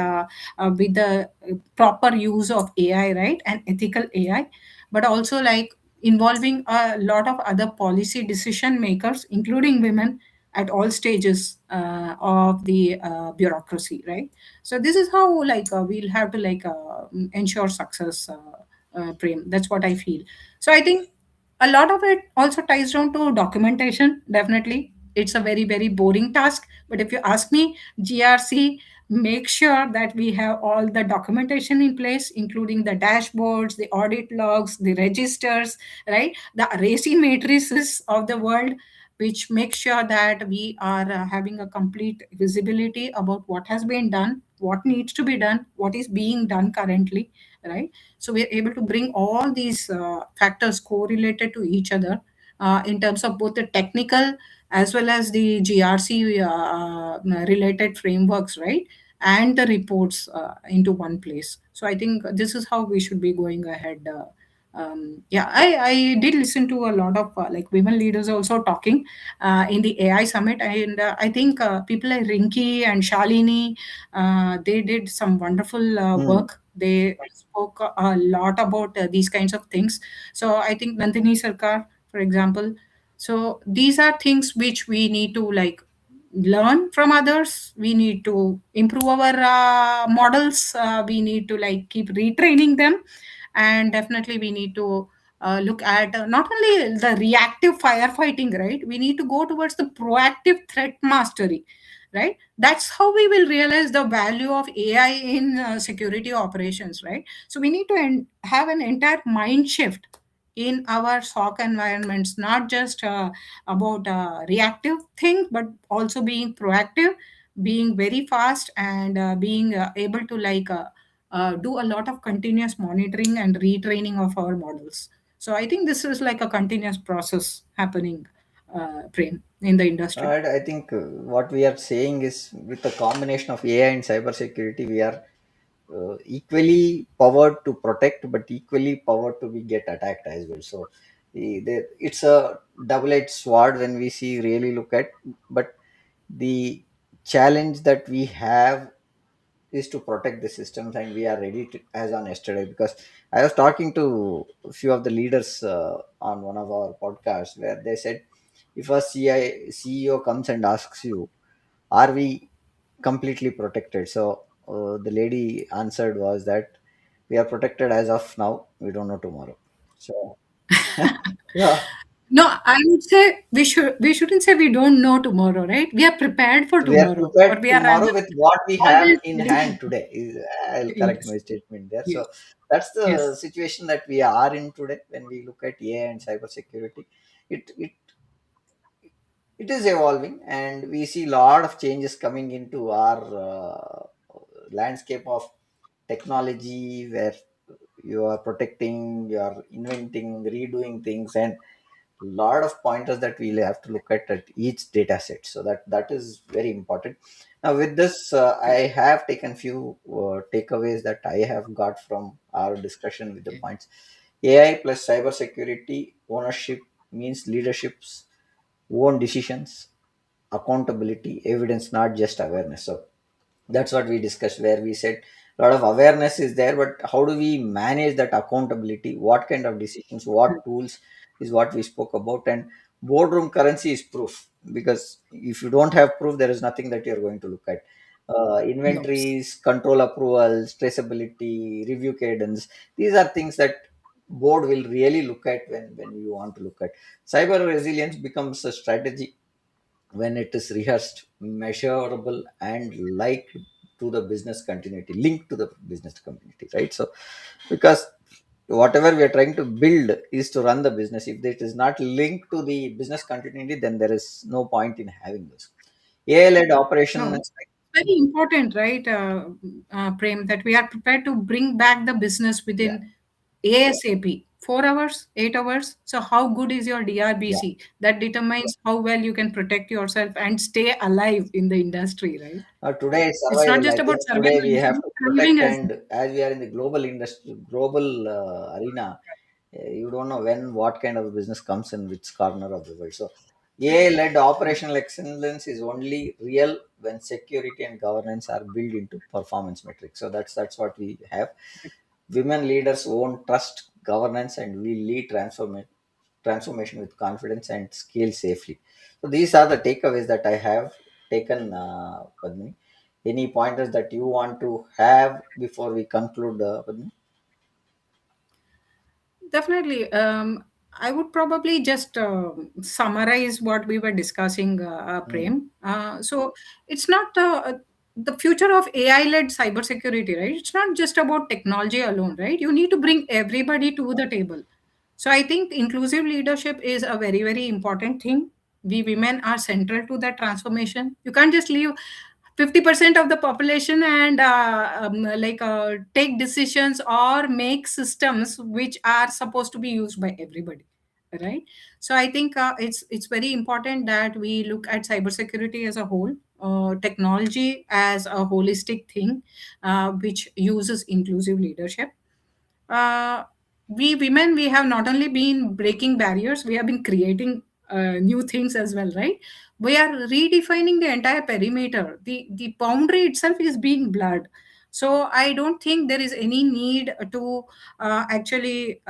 with the proper use of AI, right, and ethical AI, but also like involving a lot of other policy decision makers, including women, at all stages of the bureaucracy, right? So this is how we'll have to ensure success, Prem. That's what I feel. So I think a lot of it also ties down to documentation. Definitely it's a very very boring task, but if you ask me, GRC make sure that we have all the documentation in place, including the dashboards, the audit logs, the registers, right, the RACI matrices of the world, which make sure that we are having a complete visibility about what has been done, what needs to be done, what is being done currently, right? So we're able to bring all these factors correlated to each other in terms of both the technical as well as the GRC related frameworks, right? And the reports into one place. So I think this is how we should be going ahead. Yeah, I did listen to a lot of women leaders also talking in the AI summit, and I think people like Rinki and Shalini, they did some wonderful Hmm. work. They spoke a lot about these kinds of things. So I think Nandini Sarkar, for example. So these are things which we need to learn from others. We need to improve our models. We need to keep retraining them, and definitely we need to look at not only the reactive firefighting, right? We need to go towards the proactive threat mastery, right? That's how we will realize the value of AI in security operations, right? So we need to have an entire mind shift in our SOC environments, not just about reactive thing, but also being proactive, being very fast, and being able to do a lot of continuous monitoring and retraining of our models. So I think this is like a continuous process happening, Prem, in the industry. I think what we are saying is with the combination of AI and cybersecurity, we are equally powered to protect, but equally powered to be get attacked as well. So it's a double-edged sword when we see really look at. But the challenge that we have is to protect the systems, and we are ready to as on yesterday. Because I was talking to a few of the leaders on one of our podcasts where they said if a CEO comes and asks you, are we completely protected? So the lady answered was that we are protected as of now, we don't know tomorrow. So yeah, No, I would say we shouldn't say we don't know tomorrow, right? We are prepared for we are tomorrow, or prepared we are tomorrow rather with what we have always in ready. hand today. I'll correct Yes, my statement there. So yes. that's the Yes. situation that we are in today when we look at AI and cybersecurity. It it it is evolving, and we see a lot of changes coming into our landscape of technology, where you are protecting, you are inventing, redoing things, and lot of pointers that we'll have to look at each data set. So that is very important. Now with this, I Correct. have taken few takeaways that I have got from our discussion with the Okay. points. AI plus cybersecurity ownership means leadership's own decisions, accountability, evidence, not just awareness. So that's what we discussed, where we said a lot of awareness is there, but how do we manage that accountability? What kind of decisions, what tools is what we spoke about. And boardroom currency is proof, because if you don't have proof, there is nothing that you're going to look at. No. Inventories, control approvals, traceability, review cadence, these are things that board will really look at when you want to look at. Cyber resilience becomes a strategy when it is rehearsed, measurable, and liked to the business continuity, linked to the business community, right? So, because whatever we are trying to build is to run the business. If it is not linked to the business continuity, then there is no point in having this. AI-led No, operation, it's very important, right, Prem, that we are prepared to bring back the business yeah, within ASAP. 4 hours, 8 hours. So, how good is your yeah. DRBC? That determines how well you can protect yourself and stay alive in the industry, right? Today is It's not survival. I just about think today survival, we it's have about to thriving protect, as and as we are in the global industry, global arena, you don't know when what kind of business comes in which corner of the world. So AI-led operational excellence is only real when security and governance are built into performance metrics. So that's what we have. Women leaders won't trust governance, and we lead transformation with confidence and scale safely. So these are the takeaways that I have taken, Padmini. Any pointers that you want to have before we conclude, Padmini? Definitely. I would probably just summarize what we were discussing, Mm, Prem. So it's not the future of AI-led cybersecurity, right? It's not just about technology alone, right? You need to bring everybody to the table. So I think inclusive leadership is a very, very important thing. We women are central to that transformation. You can't just leave 50% of the population and take decisions or make systems which are supposed to be used by everybody, right? So I think it's very important that we look at cybersecurity as a whole, technology as a holistic thing, which uses inclusive leadership. uh, we women, we have not only been breaking barriers, we have been creating new things as well, right? We are redefining the entire perimeter. The boundary itself is being blurred. So I don't think there is any need to actually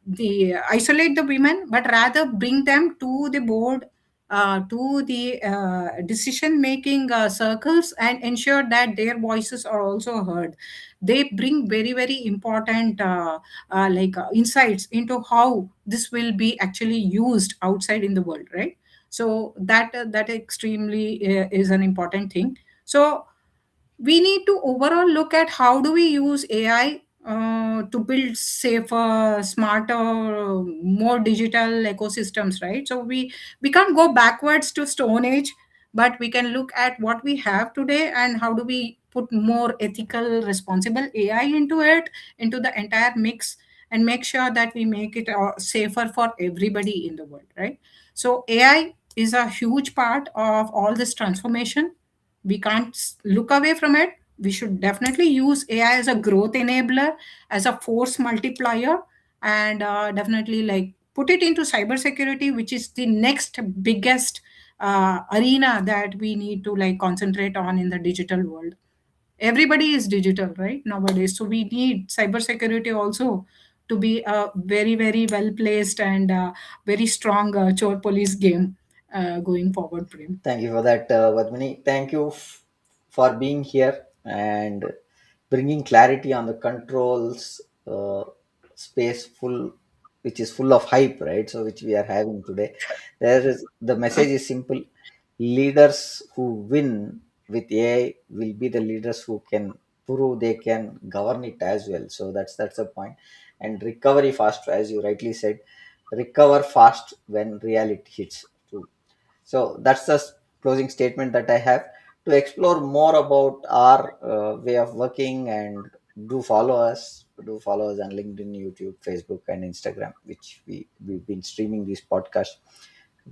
the isolate the women, but rather bring them to the board, to the decision making circles, and ensure that their voices are also heard. They bring very, very important insights into how this will be actually used outside in the world, right? So that extremely is an important thing. So we need to overall look at how do we use AI to build safer, smarter, more digital ecosystems, right? So we can't go backwards to Stone Age, but we can look at what we have today and how do we put more ethical, responsible AI into it, into the entire mix, and make sure that we make it safer for everybody in the world, right? So AI is a huge part of all this transformation. We can't look away from it. We should definitely use AI as a growth enabler, as a force multiplier, and definitely like put it into cybersecurity, which is the next biggest arena that we need to like concentrate on in the digital world. Everybody is digital, right, nowadays, so we need cybersecurity also to be a very, very well placed and very strong chore police game going forward, Prem. Thank you for that, Padmini. Thank you for being here and bringing clarity on the controls space full, which is full of hype, right? So, which we are having today. There is the message is simple: leaders who win with AI will be the leaders who can improve, they can govern it as well. So that's the point. And recovery fast, as you rightly said, recover fast when reality hits too. So that's the closing statement that I have. To explore more about our way of working, and do follow us on LinkedIn, YouTube, Facebook, and Instagram, which we've been streaming these podcasts.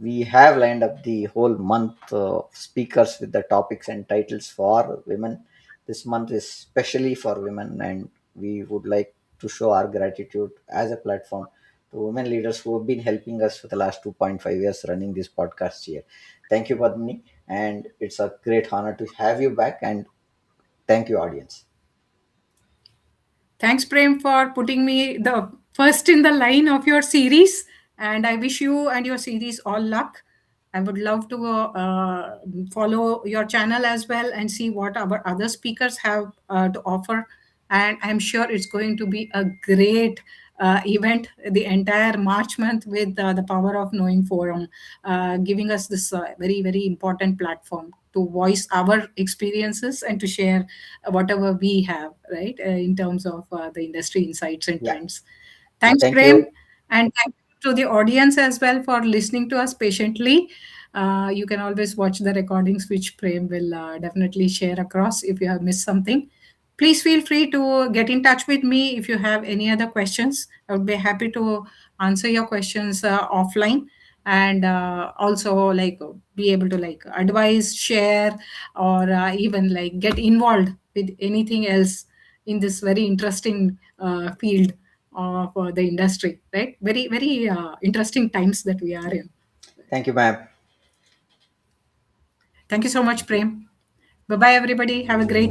We have lined up the whole month of speakers with the topics and titles for women. This month is specially for women, and we would like to show our gratitude as a platform to women leaders who have been helping us for the last 2.5 years running this podcast here. Thank you, Padmini, and it's a great honor to have you back. And thank you, audience. Thanks, Prem, for putting me the first in the line of your series. And I wish you and your series all luck. I would love to follow your channel as well and see what our other speakers have to offer. And I'm sure it's going to be a great event, the entire March month, with the Power of Knowing Forum, giving us this very, very important platform to voice our experiences and to share whatever we have, right, in terms of the industry insights and Yeah, trends. Thanks, thank you. Prem, and thank you to the audience as well for listening to us patiently. You can always watch the recordings, which Prem will definitely share across if you have missed something. Please feel free to get in touch with me if you have any other questions. I would be happy to answer your questions offline, and also like be able to like advise, share, or even like get involved with anything else in this very interesting field of the industry, right? Very, very interesting times that we are in. Thank you, ma'am. Thank you so much, Prem. Bye bye, everybody. Have a great